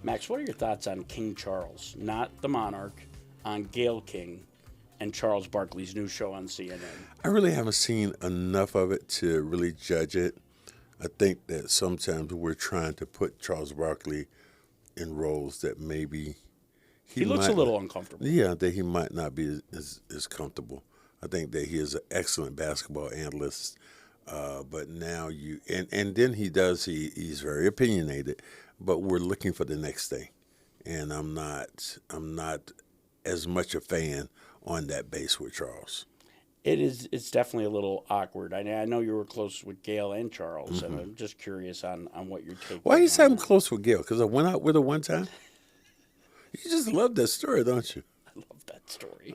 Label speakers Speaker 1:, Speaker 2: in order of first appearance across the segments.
Speaker 1: Max, what are your thoughts on King Charles, not the monarch, on Gayle King and Charles Barkley's new show on CNN?
Speaker 2: I really haven't seen enough of it to really judge it. I think that sometimes we're trying to put Charles Barkley in roles that maybe
Speaker 1: he looks a little uncomfortable.
Speaker 2: Yeah, that he might not be as comfortable. I think that he is an excellent basketball analyst, but now and then he's very opinionated, but we're looking for the next thing, and I'm not as much a fan on that base with Charles.
Speaker 1: It's definitely a little awkward. I know you were close with Gayle and Charles, and I'm just curious on what your take.
Speaker 2: Why you say I'm close with Gayle? Because I went out with her one time. You just love that story, don't you?
Speaker 1: I love that story.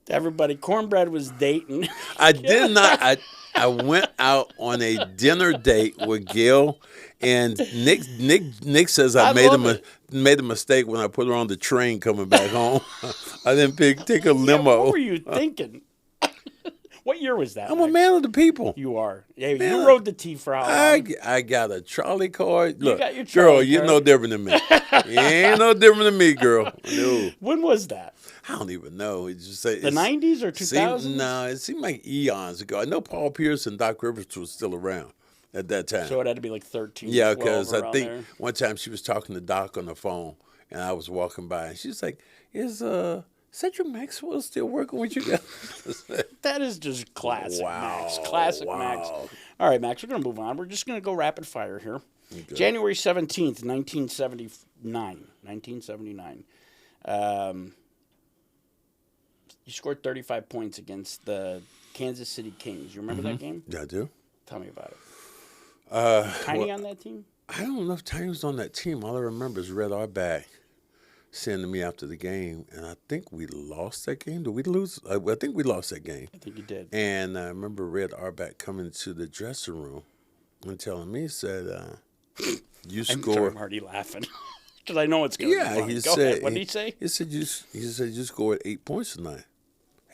Speaker 1: Everybody, Cornbread was dating.
Speaker 2: I did not. I went out on a dinner date with Gayle, and Nick says I made a mistake when I put her on the train coming back home. I didn't take a limo.
Speaker 1: Yeah, what were you thinking? What year was that?
Speaker 2: I'm a man of the people.
Speaker 1: You are. Yeah, man, you rode the T for how long?
Speaker 2: I got a Charlie card. Look,
Speaker 1: got your
Speaker 2: girl,
Speaker 1: Charlie
Speaker 2: you're
Speaker 1: card.
Speaker 2: no different than me. You ain't no different than me, girl. No.
Speaker 1: When was that?
Speaker 2: I don't even know. It just say
Speaker 1: The 90s or 2000s?
Speaker 2: No, it seemed like eons ago. I know Paul Pierce and Doc Rivers was still around at that time.
Speaker 1: So it had to be like 13,
Speaker 2: yeah,
Speaker 1: 12
Speaker 2: because I think
Speaker 1: there.
Speaker 2: one time she was talking to Doc on the phone, and I was walking by, and she's like, "Is Cedric Maxwell still working with you guys?"
Speaker 1: That is just classic,
Speaker 2: Wow,
Speaker 1: Max. Classic,
Speaker 2: wow.
Speaker 1: Max. All right, Max, we're going to move on. We're just going to go rapid fire here. Okay. January 17th, 1979. You scored 35 points against the Kansas City Kings. You remember that game?
Speaker 2: Yeah, I do.
Speaker 1: Tell me about it. Tiny on that team?
Speaker 2: I don't know if Tiny was on that team. All I remember is Red Auerbach sending me after the game, and I think we lost that game. Did we lose? I think we lost that game.
Speaker 1: I think you did.
Speaker 2: And I remember Red Auerbach coming to the dressing room and telling me, he said, you scored.
Speaker 1: I'm already laughing because I know it's going to be funny.
Speaker 2: He
Speaker 1: Go
Speaker 2: said,
Speaker 1: ahead. What did he say?
Speaker 2: He said you scored 8 points tonight.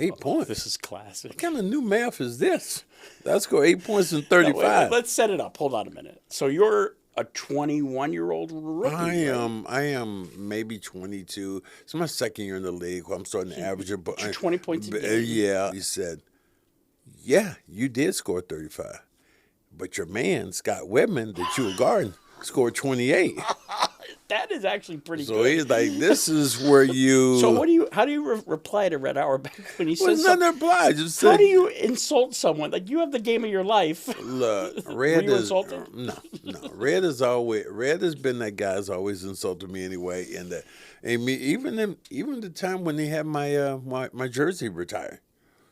Speaker 2: 8 points.
Speaker 1: This is classic.
Speaker 2: What kind of new math is this? I scored 8 points in 35.
Speaker 1: No, wait, let's set it up. Hold on a minute. So you're a 21-year-old rookie.
Speaker 2: I am maybe 22. It's my second year in the league. I'm starting to average
Speaker 1: 20 points a game.
Speaker 2: Yeah. He said, yeah, you did score 35. But your man, Scott Wedman, that you were guarding, scored 28.
Speaker 1: That is actually pretty good.
Speaker 2: So he's like, this is where you...
Speaker 1: So how do you reply to Red Auerbach when he says
Speaker 2: something? Nothing to reply. Just
Speaker 1: how do you insult someone? Like, you have the game of your life.
Speaker 2: Look, Red
Speaker 1: Were you insulted?
Speaker 2: No. Red has been that guy that's always insulted me anyway. And even the time when he had my jersey retired.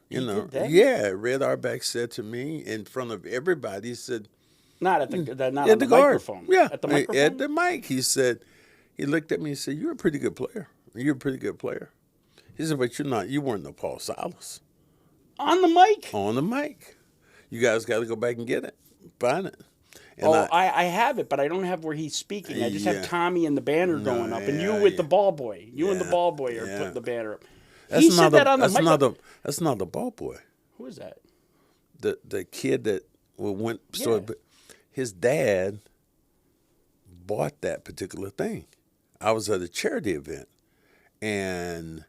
Speaker 2: You know,
Speaker 1: did that?
Speaker 2: Yeah, Red Auerbach said to me in front of everybody, he said,
Speaker 1: not on the
Speaker 2: guard.
Speaker 1: microphone.
Speaker 2: Yeah,
Speaker 1: at the microphone.
Speaker 2: At the mic, he looked at me and said, "You're a pretty good player. You're a pretty good player." He said, "But you're not. You weren't no Paul Silas."
Speaker 1: On the mic.
Speaker 2: On the mic. You guys got to go back and get it, find it.
Speaker 1: And I have it, but I don't have where he's speaking. I just have Tommy and the banner going up, and you with the ball boy. You and the ball boy are putting the banner up. He said that on the mic.
Speaker 2: That's not the ball boy.
Speaker 1: Who is that?
Speaker 2: The kid that went his dad bought that particular thing. I was at a charity event, and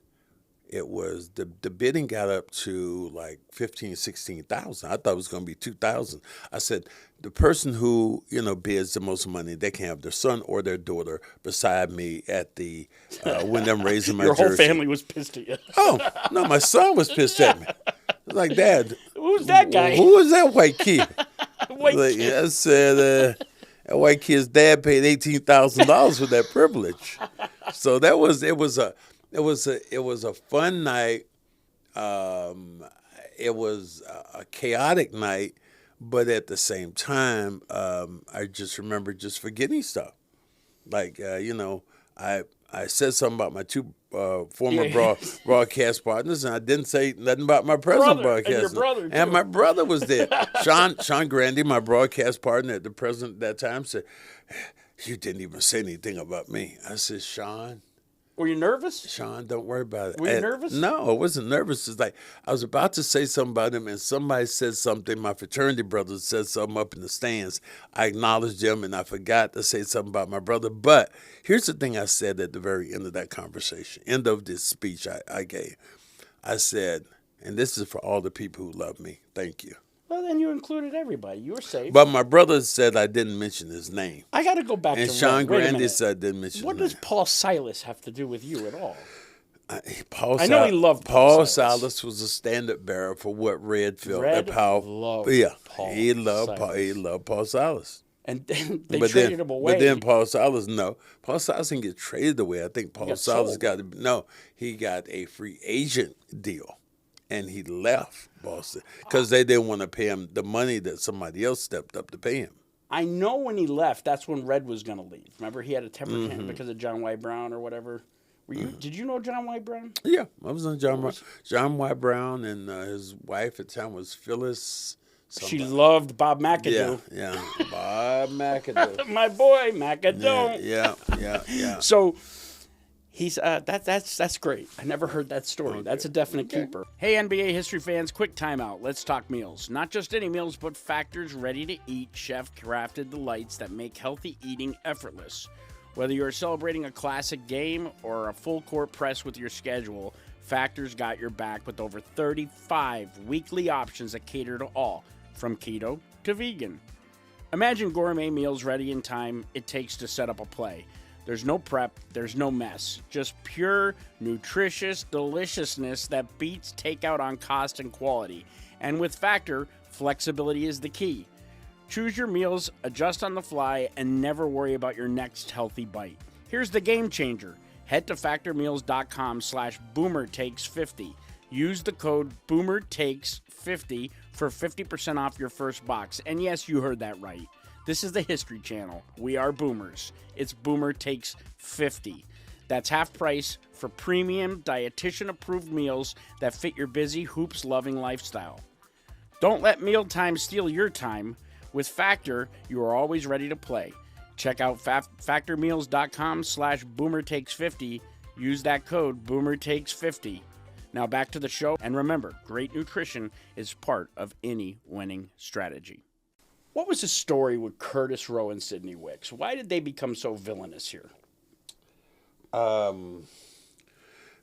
Speaker 2: it was the bidding got up to like 15,000, 16,000. I thought it was going to be 2,000. I said, the person who bids the most money, they can have their son or their daughter beside me at the when I'm raising my jersey.
Speaker 1: Your whole family was pissed at you.
Speaker 2: Oh no, my son was pissed at me. Like, Dad,
Speaker 1: who's that guy?
Speaker 2: Who was that white kid?
Speaker 1: Kid.
Speaker 2: I said, that white kid's dad paid $18,000 for that privilege. So it was a fun night. It was a chaotic night, but at the same time, I just remember just forgetting stuff. Like, I said something about my two former broadcast partners, and I didn't say nothing about my present broadcaster.
Speaker 1: And your brother, too.
Speaker 2: And my brother was there. Sean Grandy, my broadcast partner at the present at that time, said, "You didn't even say anything about me." I said, "Sean,
Speaker 1: Were you nervous?
Speaker 2: Sean, don't worry about it.
Speaker 1: Were you nervous?
Speaker 2: No, I wasn't nervous. It's like I was about to say something about him, and somebody said something. My fraternity brother said something up in the stands. I acknowledged him, and I forgot to say something about my brother. But here's the thing I said at the very end of that conversation, end of this speech I gave. I said, and this is for all the people who love me. Thank you.
Speaker 1: Well, then you included everybody. You were safe.
Speaker 2: But my brother said I didn't mention his name.
Speaker 1: I got to go back
Speaker 2: and
Speaker 1: to
Speaker 2: Sean
Speaker 1: Red.
Speaker 2: Grandy said I didn't mention his name.
Speaker 1: What does Paul Silas have to do with you at all?
Speaker 2: I know
Speaker 1: he loved
Speaker 2: Paul Silas was a standard bearer for what Red felt.
Speaker 1: Red
Speaker 2: loved Paul he loved Paul Silas.
Speaker 1: And then they traded him away.
Speaker 2: But then Paul Silas, Paul Silas didn't get traded away. I think Paul Silas he got a free agent deal. And he left Boston because they didn't want to pay him the money that somebody else stepped up to pay him.
Speaker 1: I know when he left, that's when Red was going to leave. Remember, he had a temper tantrum because of John White Brown or whatever. Did you know John White Brown?
Speaker 2: Yeah, I was on John White Brown, and his wife at the time was Phyllis.
Speaker 1: She loved Bob McAdoo.
Speaker 2: Yeah, Bob McAdoo.
Speaker 1: My boy, McAdoo.
Speaker 2: Yeah.
Speaker 1: So he's that's great. I never heard that story. Okay. That's a definite keeper. Hey, NBA history fans, quick timeout. Let's talk meals. Not just any meals, but Factor's ready-to-eat, chef-crafted delights that make healthy eating effortless. Whether you're celebrating a classic game or a full-court press with your schedule, Factor's got your back with over 35 weekly options that cater to all, from keto to vegan. Imagine gourmet meals ready in time it takes to set up a play. There's no prep, there's no mess. Just pure, nutritious deliciousness that beats takeout on cost and quality. And with Factor, flexibility is the key. Choose your meals, adjust on the fly, and never worry about your next healthy bite. Here's the game changer. Head to factormeals.com/boomertakes50. Use the code boomertakes50 for 50% off your first box. And yes, you heard that right. This is the History Channel. We are boomers. It's Boomer Takes 50. That's half price for premium, dietitian-approved meals that fit your busy, hoops-loving lifestyle. Don't let mealtime steal your time. With Factor, you are always ready to play. Check out factormeals.com/boomertakes50. Use that code boomertakes50. Now back to the show. And remember, great nutrition is part of any winning strategy. What was the story with Curtis Rowe and Sidney Wicks? Why did they become so villainous here?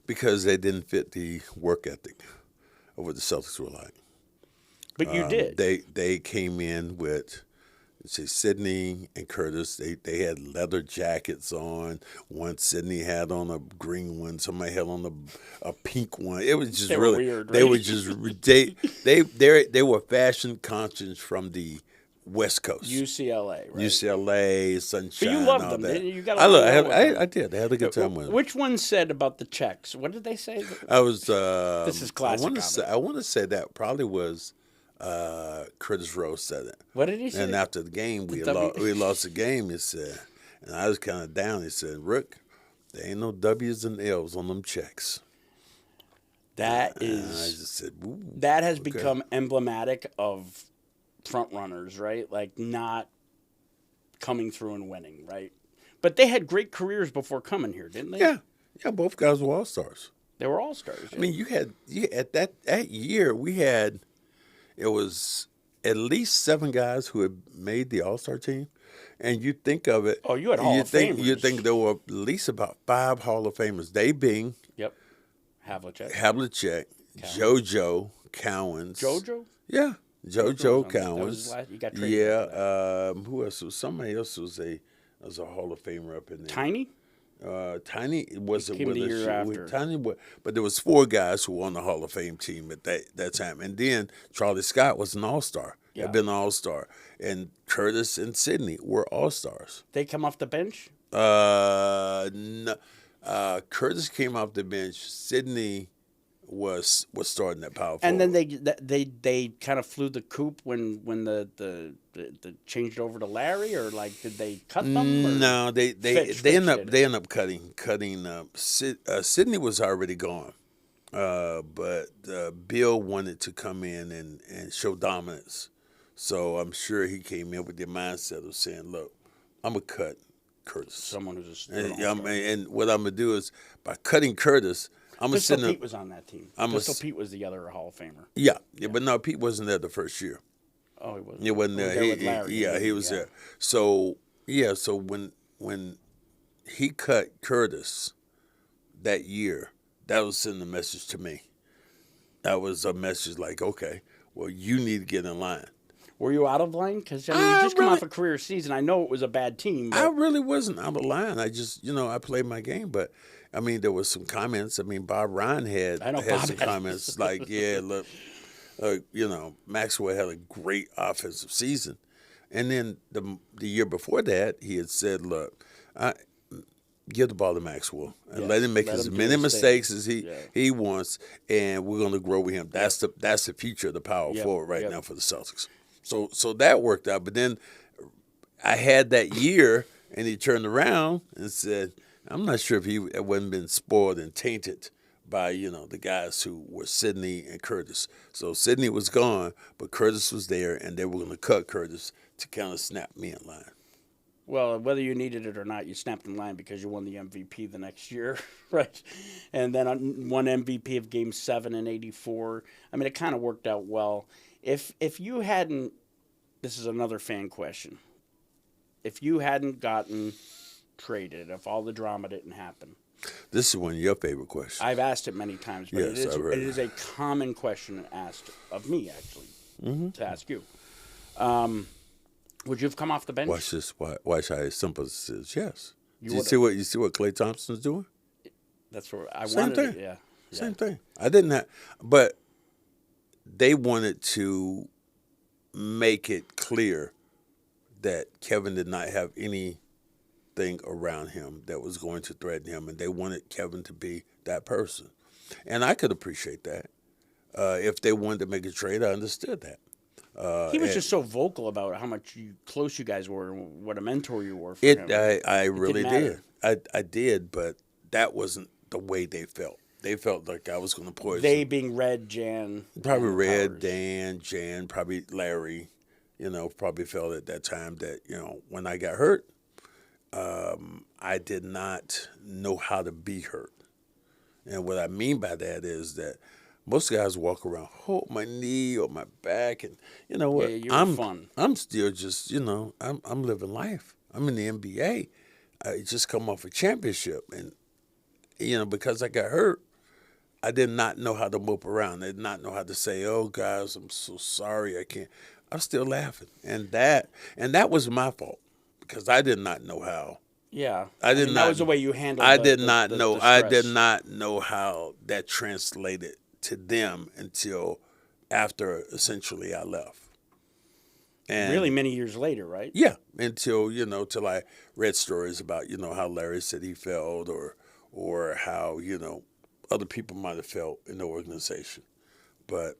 Speaker 2: Because they didn't fit the work ethic of what the Celtics were like.
Speaker 1: But you did.
Speaker 2: They came in with, Sidney and Curtis. They had leather jackets on. One Sidney had on a green one. Somebody had on a pink one. It was just really
Speaker 1: weird.
Speaker 2: They were just they were fashion conscious from the West Coast.
Speaker 1: UCLA, right?
Speaker 2: UCLA, Sunshine.
Speaker 1: But you loved them.
Speaker 2: That.
Speaker 1: You got
Speaker 2: I did. I had a good time with them.
Speaker 1: Which one said about the checks? What did they say?
Speaker 2: I was.
Speaker 1: This is classic.
Speaker 2: I want to say that probably was Curtis Rowe said it.
Speaker 1: What did he say?
Speaker 2: And after the game, we lost the game. He said, and I was kind of down. He said, "Rick, there ain't no W's and L's on them checks."
Speaker 1: That has
Speaker 2: okay.
Speaker 1: become emblematic of front runners, right? Like not coming through and winning, right? But they had great careers before coming here, didn't they?
Speaker 2: Yeah. Both guys were all-stars.
Speaker 1: They were all-stars. Yeah.
Speaker 2: I mean, you had at that year it was at least 7 guys who had made the All-Star team, and you think of it.
Speaker 1: Oh, you had Hall of Famers.
Speaker 2: You think there were at least about 5 Hall of Famers. They being Havlicek, JoJo, Cowens.
Speaker 1: JoJo?
Speaker 2: Yeah. JoJo Cowens.
Speaker 1: You got traded.
Speaker 2: Who else? Somebody else was a Hall of Famer up in there.
Speaker 1: Tiny?
Speaker 2: Tiny wasn't with us.
Speaker 1: Tiny,
Speaker 2: but there was 4 guys who were on the Hall of Fame team at that time, and then Charlie Scott was an All-Star. Yeah. Had been an All-Star, and Curtis and Sidney were All-Stars.
Speaker 1: They come off the bench?
Speaker 2: No. Curtis came off the bench. Sidney was starting at power forward.
Speaker 1: And then they kind of flew the coop when the changed over to Larry, or like did they cut them?
Speaker 2: No, they end up cutting. Sidney was already gone, but Bill wanted to come in and show dominance, so I'm sure he came in with the mindset of saying, "Look, I'm gonna cut Curtis.
Speaker 1: Someone who's
Speaker 2: and what I'm gonna do is by cutting Curtis, I'm gonna
Speaker 1: Pistol
Speaker 2: send
Speaker 1: Pete was on that team. Pistol Pete was the other Hall of Famer.
Speaker 2: Yeah, but no, Pete wasn't there the first year.
Speaker 1: Oh, he wasn't.
Speaker 2: He wasn't there. He was there. So so when he cut Curtis that year, that was sending a message to me. That was a message like, okay, well, you need to get in line.
Speaker 1: Were you out of line? Because you just come off a career season. I know it was a bad team. But...
Speaker 2: I really wasn't out of line. I just, I played my game. But, I mean, there was some comments. I mean, Bob Ryan had some comments like, yeah, look, Maxwell had a great offensive season. And then the year before that, he had said, look, give the ball to Maxwell and let him make as many mistakes as he wants, and we're going to grow with him. That's the future of the power forward right now for the Celtics. So that worked out. But then I had that year, and he turned around and said, I'm not sure if he hadn't been spoiled and tainted by, the guys who were Sidney and Curtis. So Sidney was gone, but Curtis was there, and they were going to cut Curtis to kind of snap me in line.
Speaker 1: Well, whether you needed it or not, you snapped in line because you won the MVP the next year, right? And then won MVP of Game 7 in '84. I mean, it kind of worked out well. If you hadn't, this is another fan question. If you hadn't gotten traded, if all the drama didn't happen.
Speaker 2: This is one of your favorite questions.
Speaker 1: I've asked it many times, but it is a common question asked of me, actually, to ask you. Would you have come off the bench?
Speaker 2: Watch this. Watch how simple this is. Yes. You see what Klay Thompson's doing?
Speaker 1: That's what I
Speaker 2: Same
Speaker 1: wanted.
Speaker 2: Thing.
Speaker 1: Yeah.
Speaker 2: Same thing. I didn't have, but they wanted to make it clear that Kevin did not have anything around him that was going to threaten him, and they wanted Kevin to be that person. And I could appreciate that. If they wanted to make a trade, I understood that.
Speaker 1: He was just so vocal about how much close you guys were and what a mentor you were for him.
Speaker 2: I really did. I did, but that wasn't the way they felt. They felt like I was going to poison.
Speaker 1: They being Red, Jan.
Speaker 2: Probably Red, Dan, Jan, probably Larry, probably felt at that time that, when I got hurt, I did not know how to be hurt. And what I mean by that is that most guys walk around, hold my knee or my back, and you know what? I'm still just, I'm living life. I'm in the NBA. I just come off a championship, and because I got hurt, I did not know how to mope around. I did not know how to say, "Oh, guys, I'm so sorry, I can't." I'm still laughing, and that was my fault because I did not know how.
Speaker 1: Yeah,
Speaker 2: that was
Speaker 1: the way you handled.
Speaker 2: I did not know. I did not know how that translated to them until after essentially I left. And
Speaker 1: really many years later, right?
Speaker 2: Yeah, until till I read stories about how Larry said he felt or how other people might have felt in the organization, but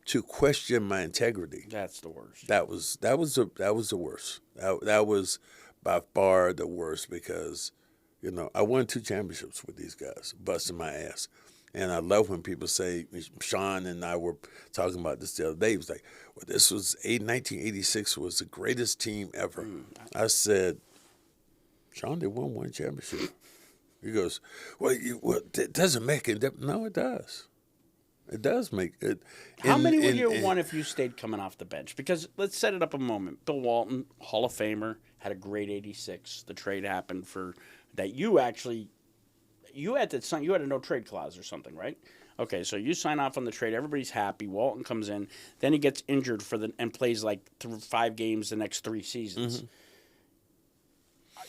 Speaker 2: to question my integrity,
Speaker 1: that's the worst.
Speaker 2: That was the worst. That was by far the worst because I won 2 championships with these guys, busting my ass. And I love when people say, Sean and I were talking about this the other day. He was like, well, 1986 was the greatest team ever. I said, Sean, they won 1 championship. He goes, well, it doesn't make it. No, it does. It does make it.
Speaker 1: How many would you have won if you stayed coming off the bench? Because let's set it up a moment. Bill Walton, Hall of Famer, had a great 86. The trade happened for that. You had a no trade clause or something, right? Okay, so you sign off on the trade. Everybody's happy. Walton comes in. Then he gets injured and plays like 5 games the next 3 seasons. Mm-hmm.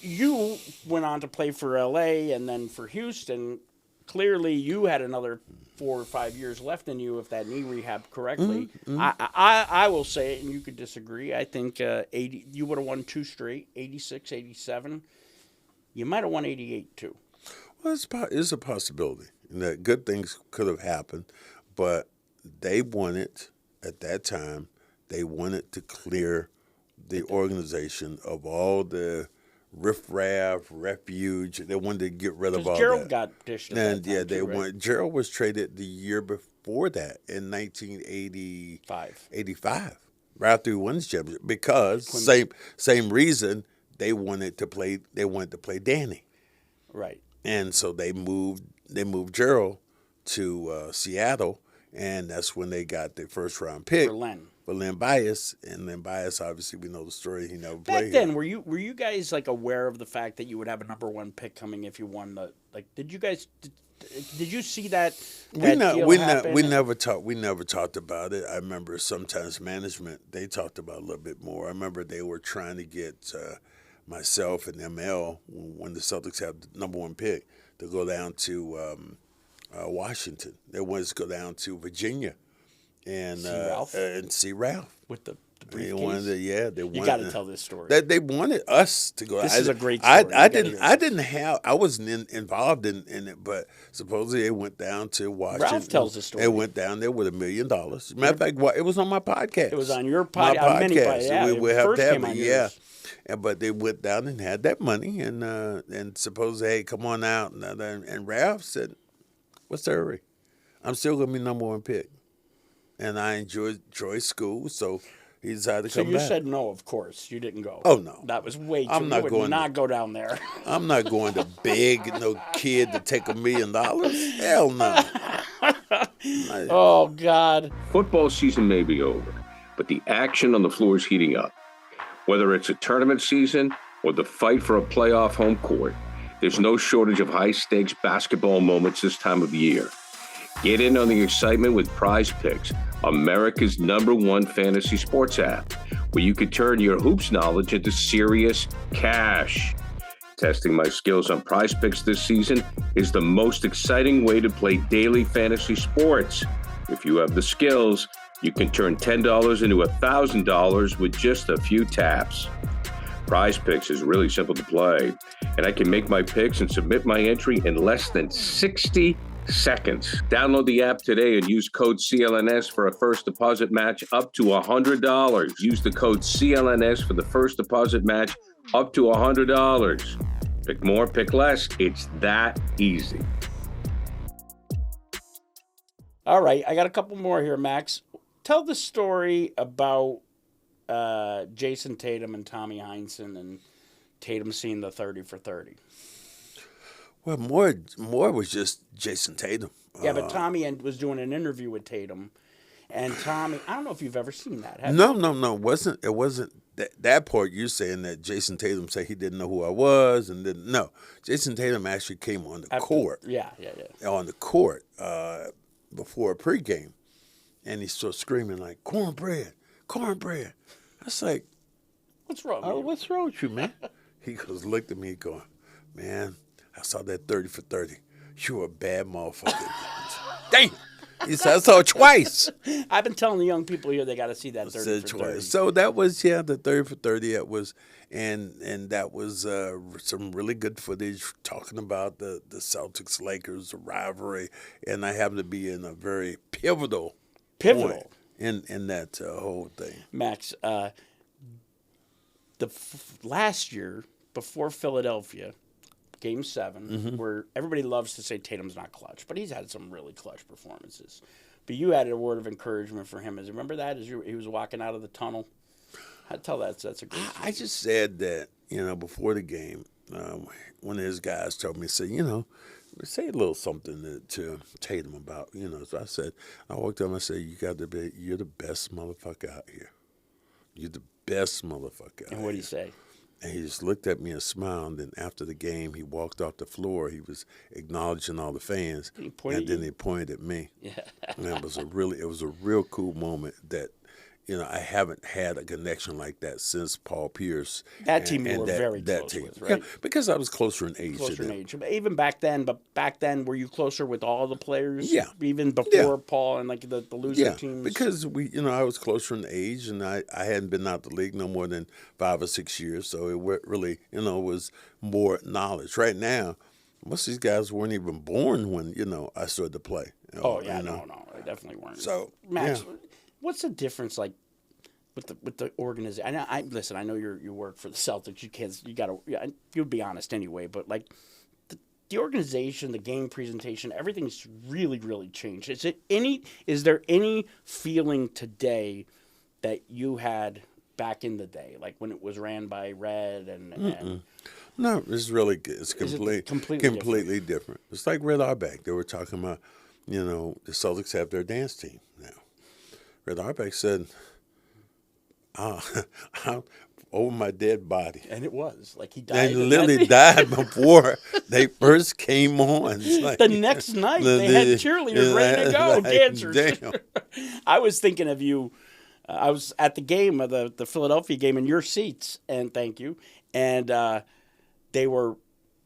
Speaker 1: You went on to play for L.A. and then for Houston. Clearly, you had another 4 or 5 years left in you if that knee rehabbed correctly. Mm-hmm. I will say it, and you could disagree. I think you would have won 2 straight, 86, 87. You might have won 88 too.
Speaker 2: Well, it's a possibility that good things could have happened, but they wanted at that time. They wanted to clear the organization of all the riffraff, refuge. They wanted to get rid of all
Speaker 1: Gerald
Speaker 2: that.
Speaker 1: Got dished.
Speaker 2: And yeah, they wanted. Gerald was traded the year before that in 1985. 85. right after we won the championship, because same reason they wanted to play Danny.
Speaker 1: Right.
Speaker 2: And so they moved Gerald to Seattle, and that's when they got their first round pick for Len Bias. And Len Bias, obviously, we know the story. He never played.
Speaker 1: Back then, were you guys like aware of the fact that you would have a number one pick coming if you won the Did you guys? Did you see that?
Speaker 2: We never talked about it. I remember sometimes management they talked about it a little bit more. I remember they were trying to get myself and ML when the Celtics had the number one pick to go down to Washington. They wanted to go down to Virginia and see Ralph
Speaker 1: with the briefcase.
Speaker 2: They wanted they wanted.
Speaker 1: You got to tell this story.
Speaker 2: They wanted us to go.
Speaker 1: This is a great story.
Speaker 2: I wasn't involved in it, but supposedly they went down to Washington.
Speaker 1: Ralph tells the story.
Speaker 2: They went down there with $1 million. Matter of fact, it was on my podcast.
Speaker 1: It was on your podcast.
Speaker 2: Yeah, we have to have it. Yeah. But they went down and had that money, and supposedly, hey, come on out. And Ralph said, "What's the hurry? I'm still going to be number one pick, and I enjoy school, so." He decided to come back.
Speaker 1: So you said no, of course. You didn't go.
Speaker 2: Oh, no.
Speaker 1: That was way too.
Speaker 2: I'm not going.
Speaker 1: Not go down there.
Speaker 2: I'm not going to beg no kid to take $1 million. Hell no.
Speaker 1: Oh, God.
Speaker 3: Football season may be over, but the action on the floor is heating up. Whether it's a tournament season or the fight for a playoff home court, there's no shortage of high-stakes basketball moments this time of year. Get in on the excitement with Prize Picks, America's #1 fantasy sports app, where you can turn your hoops knowledge into serious cash. Testing my skills on Prize Picks this season is the most exciting way to play daily fantasy sports. If you have the skills, you can turn $10 into $1,000 with just a few taps. Prize Picks is really simple to play, and I can make my picks and submit my entry in less than 60 seconds. Download the app today and use code CLNS for a first deposit match up to $100. Use the code CLNS for the first deposit match up to $100. Pick more, pick less. It's that easy.
Speaker 1: All right, I got a couple more here, Max. Tell the story about Jayson Tatum and Tommy Heinsohn and Tatum seeing the 30 for 30.
Speaker 2: Well, more was just Jayson Tatum.
Speaker 1: Yeah, but Tommy was doing an interview with Tatum, and Tommy, I don't know if you've ever seen that.
Speaker 2: No. It wasn't that part you're saying that Jayson Tatum said he didn't know who I was and didn't know. Jayson Tatum actually came on the court.
Speaker 1: Yeah.
Speaker 2: On the court before a pregame, and he started screaming like, "Cornbread, cornbread." I was like,
Speaker 1: "What's wrong?
Speaker 2: What's wrong with you, man?" He looked at me going, "Man, I saw that 30 for 30. You a bad motherfucker." Damn. He said, I saw it twice.
Speaker 1: I've been telling the young people here they got to see that 30 for 30.
Speaker 2: So that was, the 30 for 30. That was, and that was some really good footage talking about the Celtics-Lakers, the rivalry. And I happened to be in a very pivotal point in that whole thing.
Speaker 1: Max, last year, before Philadelphia, Game 7, where everybody loves to say Tatum's not clutch, but he's had some really clutch performances. But you had a word of encouragement for him. Remember that as he was walking out of the tunnel? I'd tell that's a great story.
Speaker 2: I just said that, before the game, one of his guys told me, say a little something to Tatum about, So I walked up and I said, you're the best motherfucker out here. You're the best motherfucker out here.
Speaker 1: And what did he say?
Speaker 2: And he just looked at me and smiled. And after the game, he walked off the floor. He was acknowledging all the fans, and then he pointed at me.
Speaker 1: Yeah,
Speaker 2: and it was a real cool moment that, I haven't had a connection like that since Paul Pierce.
Speaker 1: That team you were very close with, right?
Speaker 2: Yeah, because I was closer in age.
Speaker 1: Even back then. But back then, were you closer with all the players?
Speaker 2: Yeah.
Speaker 1: Even before Paul and like the losing teams.
Speaker 2: Because I was closer in age, and I hadn't been out the league no more than 5 or 6 years, so it really was more knowledge. Right now, most of these guys weren't even born when I started to play.
Speaker 1: No, they definitely weren't.
Speaker 2: So,
Speaker 1: Max, what's the difference like with the organization? I know you work for the Celtics. You'll be honest anyway, but like the organization, the game presentation, everything's really, really changed. Is there any feeling today that you had back in the day, like when it was ran by Red and
Speaker 2: No, it's really good. It's completely different. It's like Red Auerbach. They were talking about, the Celtics have their dance team now. Red Auerbach said, I'm over my dead body.
Speaker 1: And it was. Like he died.
Speaker 2: They literally died before they first came on. Like,
Speaker 1: the next night, they had cheerleaders ready to go, dancers.
Speaker 2: Damn.
Speaker 1: I was thinking of you. I was at the game, of the Philadelphia game, in your seats, and thank you. And they were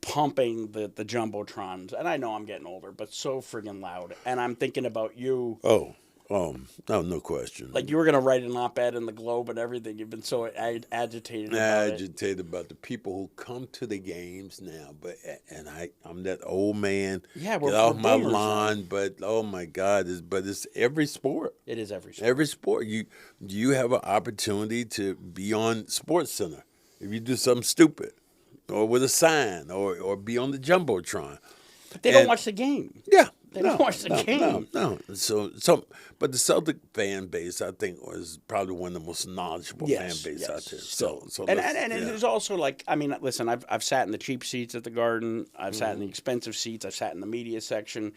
Speaker 1: pumping the Jumbotrons. And I know I'm getting older, but so friggin' loud. And I'm thinking about you.
Speaker 2: No question.
Speaker 1: Like you were going to write an op-ed in the Globe and everything. You've been so agitated about it.
Speaker 2: Agitated about the people who come to the games now. And I'm that old man.
Speaker 1: Yeah,
Speaker 2: get off my lawn. But, oh, my God. It's every sport.
Speaker 1: It is every sport.
Speaker 2: Every sport. You have an opportunity to be on Sports Center if you do something stupid or with a sign or be on the Jumbotron.
Speaker 1: But they don't watch the game.
Speaker 2: Yeah.
Speaker 1: They don't watch the game.
Speaker 2: No. But the Celtic fan base, I think, was probably one of the most knowledgeable fan bases out there. So
Speaker 1: there's also listen, I've sat in the cheap seats at the Garden. I've sat in the expensive seats. I've sat in the media section.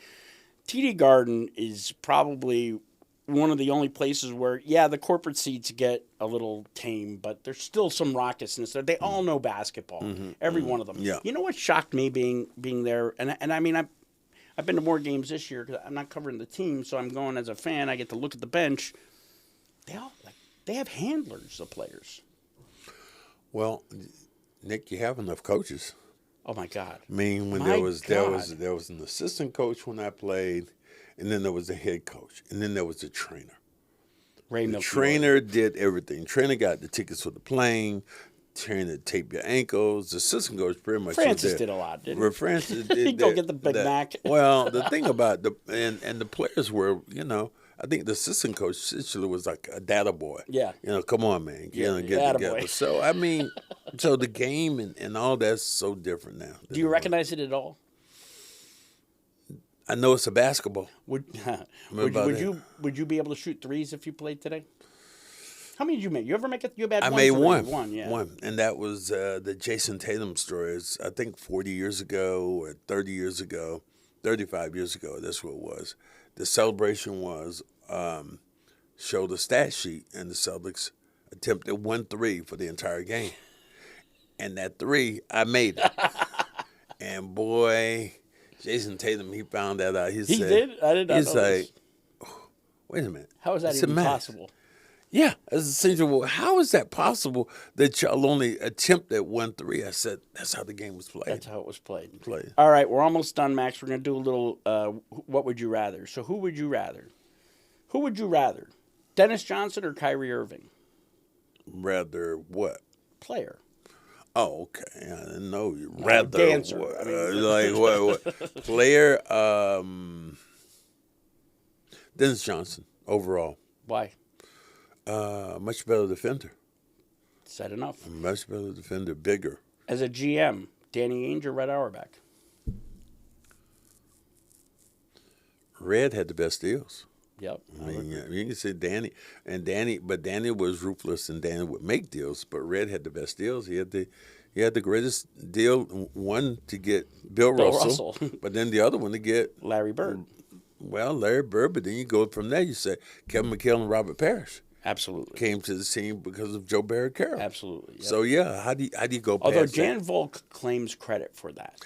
Speaker 1: TD Garden is probably one of the only places where, the corporate seats get a little tame, but there's still some raucousness there. They all know basketball, every one of them.
Speaker 2: Yeah.
Speaker 1: You know what shocked me being there, and I mean, I've been to more games this year because I'm not covering the team, so I'm going as a fan. I get to look at the bench. They have handlers, the players.
Speaker 2: Well, Nick, you have enough coaches.
Speaker 1: Oh my God!
Speaker 2: I mean, when there was an assistant coach when I played, and then there was the head coach, and then there was the trainer. The trainer did everything. Trainer got the tickets for the plane. Trainer tape your ankles. The assistant coach pretty much.
Speaker 1: Francis did a lot, didn't he?
Speaker 2: Francis
Speaker 1: did. Go get the Big Mac.
Speaker 2: Well, the thing about the players were, I think the assistant coach essentially was like a data boy.
Speaker 1: Yeah.
Speaker 2: Come on, man, get together.
Speaker 1: Boy.
Speaker 2: So I mean, the game and all that's so different now.
Speaker 1: Do you recognize it at all?
Speaker 2: I know it's a basketball.
Speaker 1: Would you be able to shoot threes if you played today? How many did you make? You ever make it? You had
Speaker 2: I made one.
Speaker 1: One,
Speaker 2: and that was the Jayson Tatum story. It's, I think 40 years ago or 30 years ago, 35 years ago. That's what it was. The celebration was show the stat sheet, and the Celtics attempted 1 3 for the entire game, and that 3 I made it. And boy, Jayson Tatum, he found that out. He said,
Speaker 1: did? I did not know
Speaker 2: He's like,
Speaker 1: this.
Speaker 2: wait a minute.
Speaker 1: How is that even possible?
Speaker 2: Yeah, as essentially, how is that possible that y'all only attempted 1 3? I said, that's how the game was played.
Speaker 1: That's how it was played. All right, we're almost done, Max. We're going to do a little what would you rather. So who would you rather? Who would you rather? Dennis Johnson or Kyrie Irving?
Speaker 2: Rather what?
Speaker 1: Player.
Speaker 2: Oh, okay. I didn't know you. Rather
Speaker 1: dancer.
Speaker 2: What? What? Player, Dennis Johnson, overall.
Speaker 1: Why?
Speaker 2: Much better defender.
Speaker 1: Said enough.
Speaker 2: Much better defender, bigger.
Speaker 1: As a GM, Danny Ainge or Red Auerbach?
Speaker 2: Red had the best deals.
Speaker 1: Yep.
Speaker 2: I mean, you can say Danny, but Danny was ruthless and Danny would make deals, but Red had the best deals. He had the greatest deal, one to get Bill Russell, but then the other one to get
Speaker 1: Larry Bird.
Speaker 2: Well, Larry Bird, but then you go from there, you say Kevin McHale and Robert Parrish.
Speaker 1: Absolutely.
Speaker 2: Came to the team because of Joe Barry Carroll.
Speaker 1: Absolutely. Yep.
Speaker 2: So, yeah, how do you go past
Speaker 1: Although
Speaker 2: that?
Speaker 1: Jan Volk claims credit for that.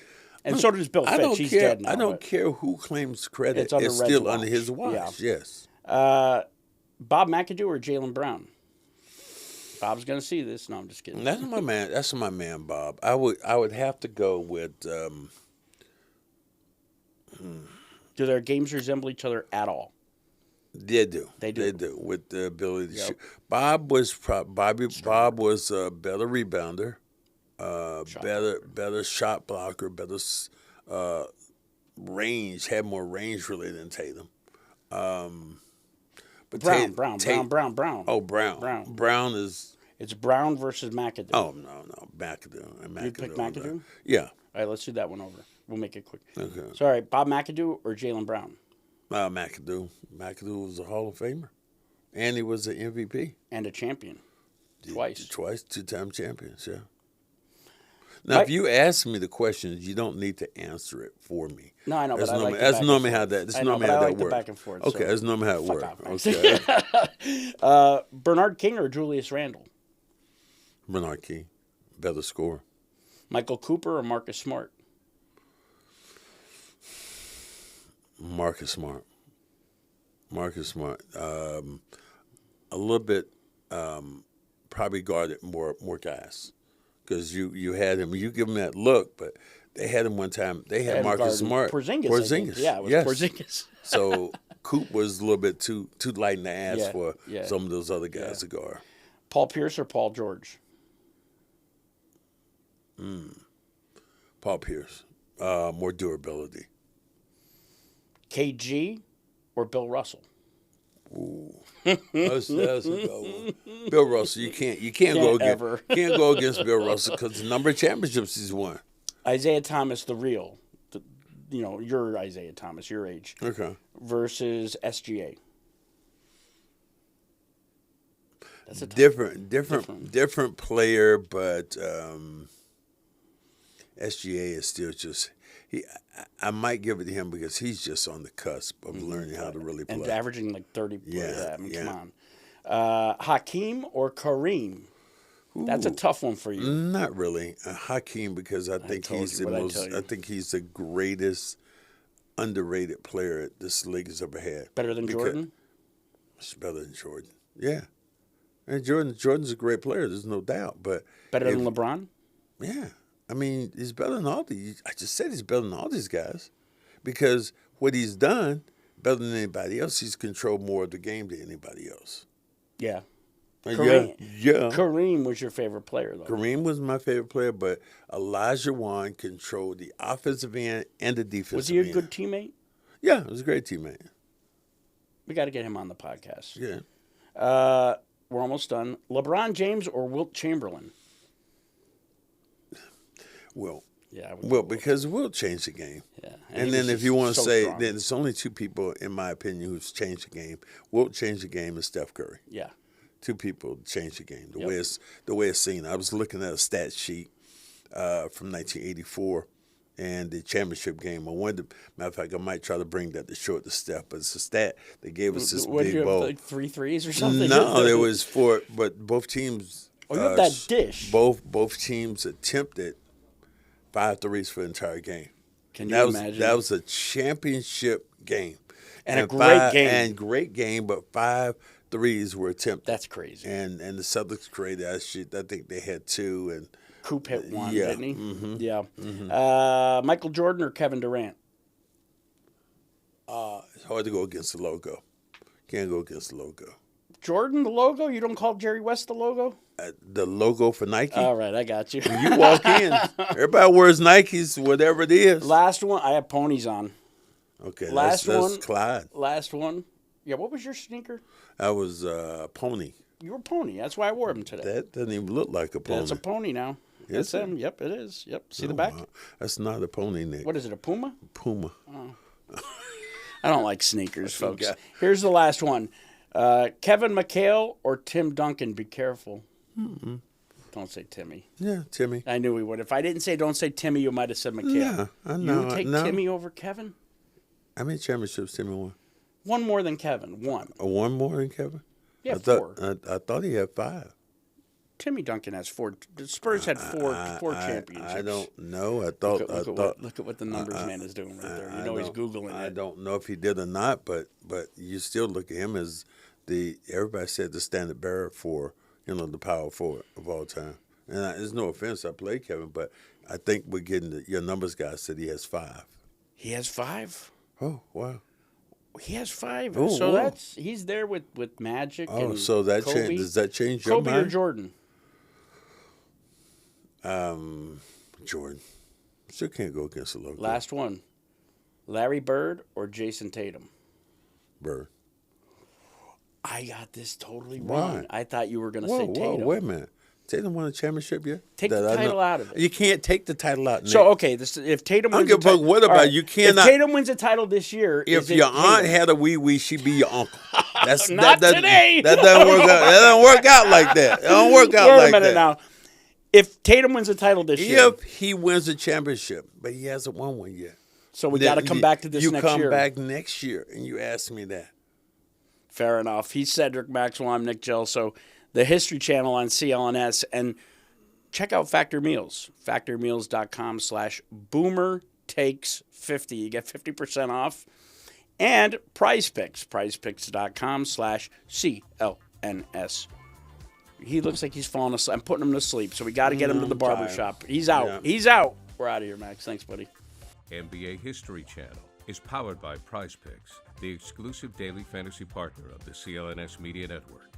Speaker 1: And so does Bill Fitch. He's dead now.
Speaker 2: I don't care who claims credit.
Speaker 1: It's
Speaker 2: still under his watch.
Speaker 1: Yeah.
Speaker 2: Yes.
Speaker 1: Bob McAdoo or Jaylen Brown? Bob's going to see this. No, I'm just kidding.
Speaker 2: That's my man. That's my man, Bob. I would have to go with.
Speaker 1: Do their games resemble each other at all?
Speaker 2: They do.
Speaker 1: They do.
Speaker 2: They do with the ability to shoot. Bob was a better rebounder, better shot blocker, better range. Had more range really than Tatum. But
Speaker 1: Brown.
Speaker 2: Oh, Brown. Brown is.
Speaker 1: It's Brown versus McAdoo.
Speaker 2: Oh no, McAdoo.
Speaker 1: You pick McAdoo?
Speaker 2: Yeah.
Speaker 1: All right, let's do that one over. We'll make it quick.
Speaker 2: Okay.
Speaker 1: So, all right, Bob McAdoo or Jaylen Brown?
Speaker 2: McAdoo. McAdoo was a Hall of Famer. And he was an MVP.
Speaker 1: And a champion. Twice.
Speaker 2: Twice, 2-time champions, yeah. Now, if you ask me the questions, you don't need to answer it for me.
Speaker 1: No, I know,
Speaker 2: that's
Speaker 1: but
Speaker 2: normally,
Speaker 1: I like the
Speaker 2: that's
Speaker 1: back
Speaker 2: normally
Speaker 1: and
Speaker 2: how
Speaker 1: forth.
Speaker 2: that. That's
Speaker 1: I know,
Speaker 2: normally
Speaker 1: but
Speaker 2: how
Speaker 1: I
Speaker 2: that
Speaker 1: like the
Speaker 2: works.
Speaker 1: back and forth.
Speaker 2: Okay,
Speaker 1: so
Speaker 2: that's normally how it
Speaker 1: fuck
Speaker 2: works.
Speaker 1: off.
Speaker 2: Okay.
Speaker 1: Bernard King or Julius Randle?
Speaker 2: Bernard King, better scorer.
Speaker 1: Michael Cooper or Marcus Smart?
Speaker 2: Marcus Smart. Marcus Smart. A little bit probably guarded more guys because you had him. You give him that look, but they had him one time. They had Marcus Smart.
Speaker 1: Porzingis. Yeah, it was Porzingis.
Speaker 2: So Coop was a little bit too light in the ass for
Speaker 1: yeah.
Speaker 2: some of those other guys to guard.
Speaker 1: Paul Pierce or Paul George?
Speaker 2: Paul Pierce. More durability.
Speaker 1: KG or Bill Russell?
Speaker 2: Ooh, that's a good one. Bill Russell, you can't go against Bill Russell because the number of championships he's won.
Speaker 1: Isiah Thomas, the real, your Isiah Thomas, your age.
Speaker 2: Okay.
Speaker 1: Versus SGA. That's a
Speaker 2: different player, but SGA is still just. I might give it to him because he's just on the cusp of learning how to really play.
Speaker 1: And averaging like 30 points.
Speaker 2: Yeah,
Speaker 1: Come on. Hakeem or Kareem? Ooh, that's a tough one for you.
Speaker 2: Not really. Hakeem, because I think he's the greatest underrated player this league has ever had.
Speaker 1: Better than Jordan?
Speaker 2: It's better than Jordan. Yeah. And Jordan's a great player, there's no doubt. But
Speaker 1: better than LeBron?
Speaker 2: Yeah. I mean, he's better than all these. I just said he's better than all these guys because what he's done, better than anybody else, he's controlled more of the game than anybody else.
Speaker 1: Yeah.
Speaker 2: Kareem,
Speaker 1: Kareem was your favorite player, though.
Speaker 2: Kareem was my favorite player, but Olajuwon controlled the offensive end and the defensive end.
Speaker 1: Was he a good teammate?
Speaker 2: Yeah, he was a great teammate.
Speaker 1: We got to get him on the podcast.
Speaker 2: Yeah.
Speaker 1: We're almost done. LeBron James or Wilt Chamberlain?
Speaker 2: Wilt.
Speaker 1: Yeah,
Speaker 2: Wilt, because Wilt changed the game.
Speaker 1: Yeah.
Speaker 2: And then if you want to say, then there's only two people, in my opinion, who's changed the game. Wilt changed the game and Steph Curry.
Speaker 1: Yeah.
Speaker 2: Two people changed the game. The way it's seen. I was looking at a stat sheet from 1984 and the championship game. Matter of fact, I might try to bring that to short the Steph, but it's a stat that gave us this big bowl.
Speaker 1: Like 3 threes or something?
Speaker 2: No, there was 4, but both teams.
Speaker 1: Oh, you have that dish.
Speaker 2: Both teams attempted 5 threes for the entire game.
Speaker 1: Can you imagine?
Speaker 2: That was a championship game.
Speaker 1: And a great game.
Speaker 2: And great game, but 5 threes were attempted.
Speaker 1: That's crazy.
Speaker 2: And the Celtics created that shit. I think they had 2. And
Speaker 1: Coop hit 1, didn't he?
Speaker 2: Mm-hmm.
Speaker 1: Yeah. Mm-hmm. Michael Jordan or Kevin Durant?
Speaker 2: It's hard to go against the logo. Can't go against the logo.
Speaker 1: Jordan, the logo? You don't call Jerry West the logo?
Speaker 2: The logo for Nike?
Speaker 1: All right, I got you.
Speaker 2: When you walk in, everybody wears Nikes, whatever it is.
Speaker 1: Last one, I have ponies on.
Speaker 2: Okay,
Speaker 1: that's
Speaker 2: Clyde.
Speaker 1: Last one. Yeah, what was your sneaker?
Speaker 2: I was Pony.
Speaker 1: You were Pony. That's why I wore them today.
Speaker 2: That doesn't even look like a pony.
Speaker 1: That's a pony now. That's him. Yep, it is. Yep. See the back?
Speaker 2: Wow. That's not a pony, Nick.
Speaker 1: What is it, a Puma?
Speaker 2: Puma.
Speaker 1: Oh. I don't like sneakers, folks. Here's the last one. Kevin McHale or Tim Duncan? Be careful.
Speaker 2: Mm-hmm.
Speaker 1: Don't say Timmy.
Speaker 2: Yeah, Timmy.
Speaker 1: I knew he would. If I didn't say don't say Timmy, you might have said McHale.
Speaker 2: Yeah, I know.
Speaker 1: You would take Timmy over Kevin?
Speaker 2: How many championships Timmy won?
Speaker 1: One more than Kevin. One.
Speaker 2: One more than Kevin?
Speaker 1: Yeah, 4.
Speaker 2: I thought he had 5.
Speaker 1: Timmy Duncan has 4. The Spurs had 4 championships.
Speaker 2: I don't know. I thought.
Speaker 1: Look at what the numbers man is doing right there. You know he's Googling it.
Speaker 2: I don't know if he did or not, but you still look at him as everybody said the standard bearer for the power forward of all time. And there's no offense, I played Kevin, but I think we're getting your numbers guy said he has 5.
Speaker 1: He has 5?
Speaker 2: Oh, wow.
Speaker 1: He has 5.
Speaker 2: Oh,
Speaker 1: so
Speaker 2: wow.
Speaker 1: he's there with Magic.
Speaker 2: Oh,
Speaker 1: and
Speaker 2: so that
Speaker 1: Kobe.
Speaker 2: does that change your
Speaker 1: Kobe
Speaker 2: mind?
Speaker 1: or Jordan?
Speaker 2: Jordan. Still can't go against the logo.
Speaker 1: Last one. Larry Bird or Jayson Tatum?
Speaker 2: Bird.
Speaker 1: I got this totally wrong.
Speaker 2: Why?
Speaker 1: I thought you were going to say Tatum.
Speaker 2: Whoa, wait a minute. Tatum won a championship yet?
Speaker 1: Take the title out of it.
Speaker 2: You can't take the title out. Nick.
Speaker 1: So, okay, if Tatum wins
Speaker 2: I don't give a fuck what about you cannot.
Speaker 1: If Tatum wins a title this year,
Speaker 2: if your aunt had a wee-wee, she'd be your uncle.
Speaker 1: Not today.
Speaker 2: That doesn't work out. That doesn't work out like that. It don't work out like that.
Speaker 1: Wait a minute now. If Tatum wins the title this year.
Speaker 2: If he wins the championship, but he hasn't won one yet.
Speaker 1: So we got to come back to this next year.
Speaker 2: You come back next year, and you ask me that.
Speaker 1: Fair enough. He's Cedric Maxwell. I'm Nick Gelso. The History Channel on CLNS. And check out Factor Meals. FactorMeals.com/BoomerTakes50. You get 50% off. And Prize Picks. PrizePicks.com/CLNS. He looks like he's falling asleep. I'm putting him to sleep, so we got to get him to the barbershop. He's out. Yeah. He's out. We're out of here, Max. Thanks, buddy.
Speaker 4: NBA History Channel is powered by Prize Picks, the exclusive daily fantasy partner of the CLNS Media Network.